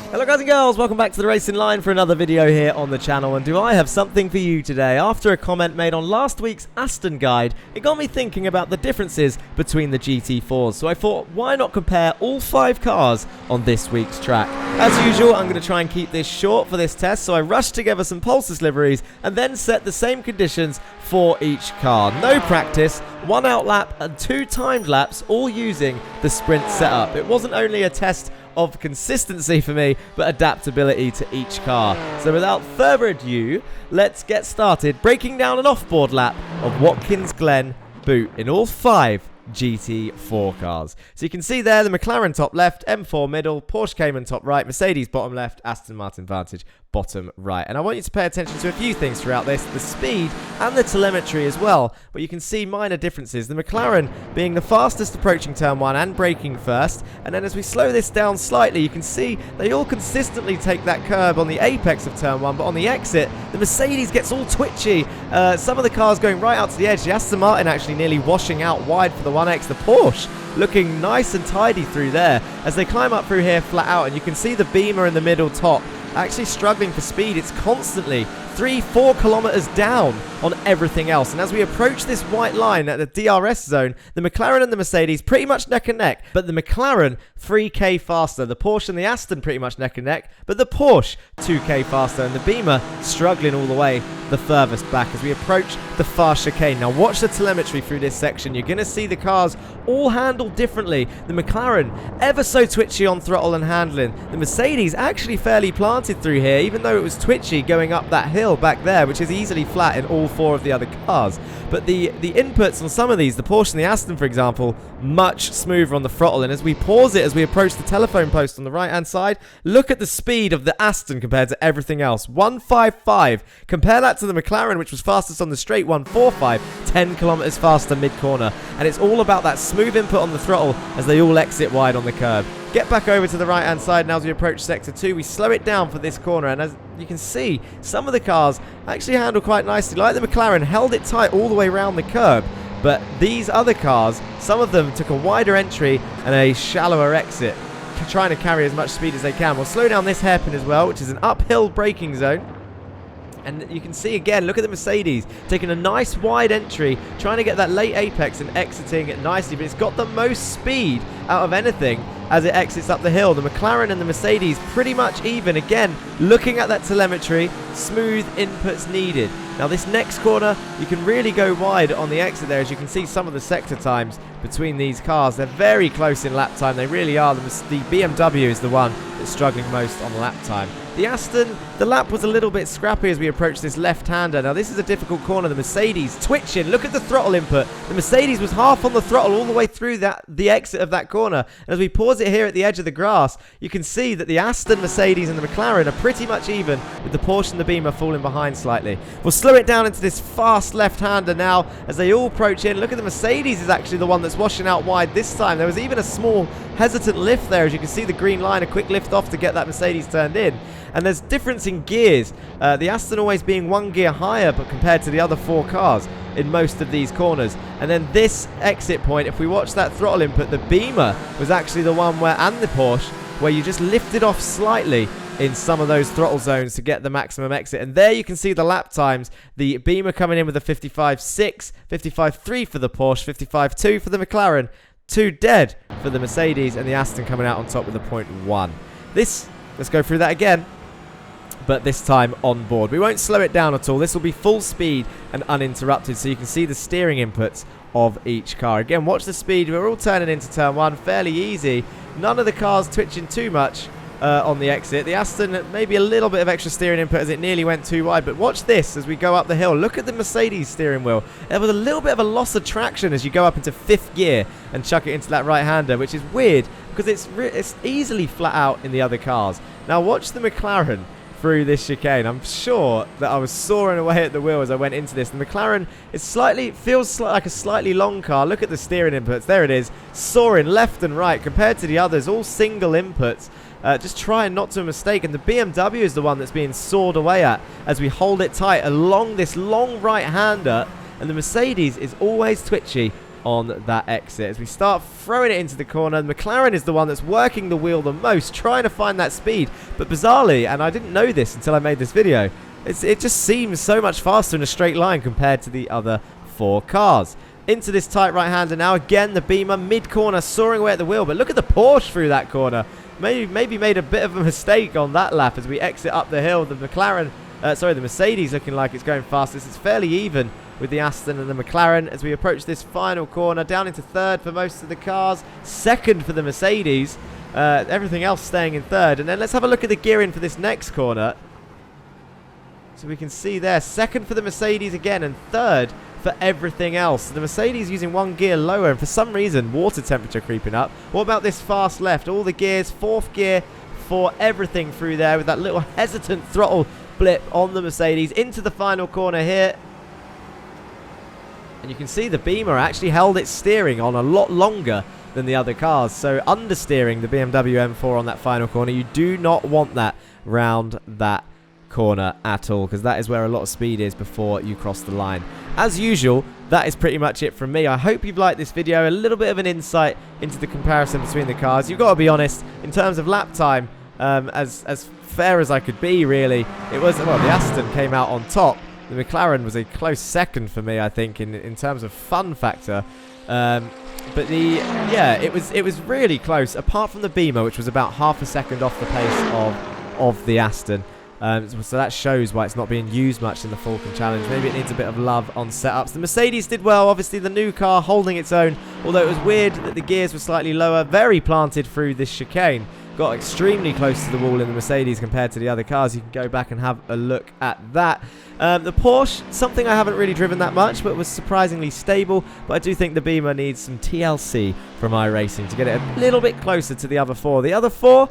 Hello guys and girls, welcome back to the Racing Line for another video here on the channel. And do I have something for you today? After a comment made on last week's Aston guide, it got me thinking about the differences between the GT4s. So I thought, why not compare all 5 cars on this week's track? As usual, I'm going to try and keep this short for this test, so I rushed together some Pulsars liveries and then set the same conditions for each car. No practice, 1 out lap and 2 timed laps, all using the sprint setup. It wasn't only a test of consistency for me, but adaptability to each car. So without further ado, let's get started breaking down an offboard lap of Watkins Glen Boot in all 5 GT4 cars. So you can see there the Mclaren top left, M4 middle, Porsche Cayman top right, Mercedes bottom left, Aston Martin Vantage bottom right. And I want you to pay attention to a few things throughout this, the speed and the telemetry as well, but you can see minor differences. The Mclaren being the fastest approaching turn 1 and braking first, and then as we slow this down slightly, you can see they all consistently take that curb on the apex of turn 1, but on the exit, the Mercedes gets all twitchy. Some of the cars going right out to the edge, the Aston Martin actually nearly washing out wide for the 1X, the Porsche looking nice and tidy through there as they climb up through here flat out, and you can see the Beamer in the middle top actually struggling for speed. It's constantly 3-4 kilometers down on everything else. And as we approach this white line at the DRS zone, the McLaren and the Mercedes pretty much neck and neck, but the McLaren 3k faster. The Porsche and the Aston pretty much neck and neck, but the Porsche 2k faster, and the Beamer struggling all the way the furthest back as we approach the fast chicane. Now watch the telemetry through this section. You're going to see the cars all handled differently. The McLaren ever so twitchy on throttle and handling. The Mercedes actually fairly planted through here, even though it was twitchy going up that hill back there, which is easily flat in all 4 of the other cars. But the inputs on some of these, the Porsche and the Aston for example, much smoother on the throttle. And as we pause it, as we approach the telephone post on the right hand side, look at the speed of the Aston compared to everything else. 155. Compare that to the McLaren, which was fastest on the straight, 145, 10 kilometers faster mid-corner. And it's all about that smooth input on the throttle as they all exit wide on the curb. Get back over to the right hand side now as we approach sector 2. We slow it down for this corner, and as you can see, some of the cars actually handle quite nicely. Like the McLaren, held it tight all the way around the curb, but these other cars, some of them took a wider entry and a shallower exit, trying to carry as much speed as they can. We'll slow down this hairpin as well, which is an uphill braking zone. And you can see again, look at the Mercedes taking a nice wide entry, trying to get that late apex and exiting it nicely, but it's got the most speed out of anything as it exits up the hill. The McLaren and the Mercedes pretty much even. Again, looking at that telemetry, smooth inputs needed. Now this next corner, you can really go wide on the exit there. As you can see some of the sector times between these cars, they're very close in lap time. They really are. The BMW is the one that's struggling most on lap time. The Aston, the lap was a little bit scrappy as we approach this left-hander. Now this is a difficult corner. The Mercedes twitching. Look at the throttle input. The Mercedes was half on the throttle all the way through the exit of that corner. And as we pause it here at the edge of the grass, you can see that the Aston, Mercedes and the McLaren are pretty much even, with the Porsche and the Beamer falling behind slightly. We'll slow it down into this fast left-hander now as they all approach in. Look at the Mercedes is actually the one that's washing out wide this time. There was even a small hesitant lift there, as you can see the green line, a quick lift off to get that Mercedes turned in. And there's difference in gears. The Aston always being 1 gear higher, but compared to the other 4 cars in most of these corners. And then this exit point, if we watch that throttle input, the Beamer was actually the one where, and the Porsche, where you just lifted off slightly in some of those throttle zones to get the maximum exit. And there you can see the lap times. The Beamer coming in with a 55.6, 55.3 for the Porsche, 55.2 for the McLaren, 2 dead for the Mercedes, and the Aston coming out on top with a 0.1. Let's go through that again, but this time on board. We won't slow it down at all. This will be full speed and uninterrupted, so you can see the steering inputs of each car. Again, watch the speed. We're all turning into turn 1 fairly easy. None of the cars twitching too much on the exit. The Aston, maybe a little bit of extra steering input as it nearly went too wide, but watch this as we go up the hill. Look at the Mercedes steering wheel. There was a little bit of a loss of traction as you go up into 5th gear and chuck it into that right-hander, which is weird because it's easily flat out in the other cars. Now watch the McLaren through this chicane. I'm sure that I was soaring away at the wheel as I went into this. The McLaren feels like a slightly long car. Look at the steering inputs. There it is, soaring left and right compared to the others, all single inputs. Just trying not to mistake. And the BMW is the one that's being sawed away at as we hold it tight along this long right-hander. And the Mercedes is always twitchy on that exit. As we start throwing it into the corner, McLaren is the one that's working the wheel the most, trying to find that speed. But bizarrely, and I didn't know this until I made this video, it just seems so much faster in a straight line compared to the other 4 cars. Into this tight right-hander now. Again, the Beamer mid-corner soaring away at the wheel. But look at the Porsche through that corner. Maybe made a bit of a mistake on that lap as we exit up the hill. The the Mercedes looking like it's going fast. This is fairly even with the Aston and the McLaren as we approach this final corner. Down into third for most of the cars. Second for the Mercedes. Everything else staying in third. And then let's have a look at the gearing for this next corner. So we can see there, second for the Mercedes again, and third for everything else. The Mercedes using 1 gear lower, and for some reason, water temperature creeping up. What about this fast left? All the gears, 4th gear for everything through there with that little hesitant throttle blip on the Mercedes. Into the final corner here. And you can see the Beamer actually held its steering on a lot longer than the other cars. So understeering the BMW M4 on that final corner. You do not want that round that corner at all, because that is where a lot of speed is before you cross the line. As usual, that is pretty much it from me. I hope you've liked this video, a little bit of an insight into the comparison between the cars. You've got to be honest, in terms of lap time, as fair as I could be, really, it was, well, the Aston came out on top. The McLaren was a close second for me, I think, in terms of fun factor. But it was really close, apart from the Beamer, which was about half a second off the pace of the Aston. So that shows why it's not being used much in the Falcon Challenge. Maybe it needs a bit of love on setups. The Mercedes did well, obviously the new car holding its own, although it was weird that the gears were slightly lower, very planted through this chicane. Got extremely close to the wall in the Mercedes compared to the other cars. You can go back and have a look at that. The Porsche, something I haven't really driven that much, but was surprisingly stable. But I do think the Beamer needs some TLC from iRacing to get it a little bit closer to the other 4. The other 4,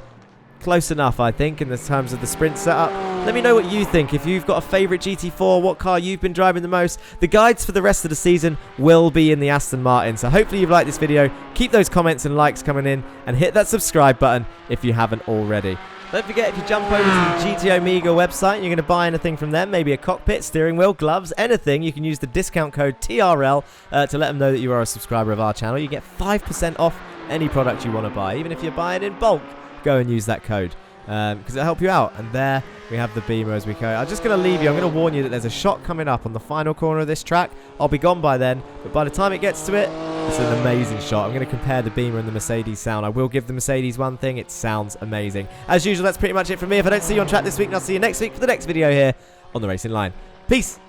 close enough, I think, in the terms of the sprint setup. Let me know what you think. If you've got a favourite GT4, what car you've been driving the most. The guides for the rest of the season will be in the Aston Martin. So hopefully you've liked this video. Keep those comments and likes coming in, and hit that subscribe button if you haven't already. Don't forget, if you jump over to the GT Omega website and you're going to buy anything from them, maybe a cockpit, steering wheel, gloves, anything, you can use the discount code TRL to let them know that you are a subscriber of our channel. You get 5% off any product you want to buy, even if you're buying in bulk. Go and use that code because it'll help you out. And there we have the Beamer as we go. I'm just going to leave you. I'm going to warn you that there's a shot coming up on the final corner of this track. I'll be gone by then, but by the time it gets to it, it's an amazing shot. I'm going to compare the Beamer and the Mercedes sound. I will give the Mercedes one thing. It sounds amazing. As usual, that's pretty much it from me. If I don't see you on track this week, I'll see you next week for the next video here on The Racing Line. Peace.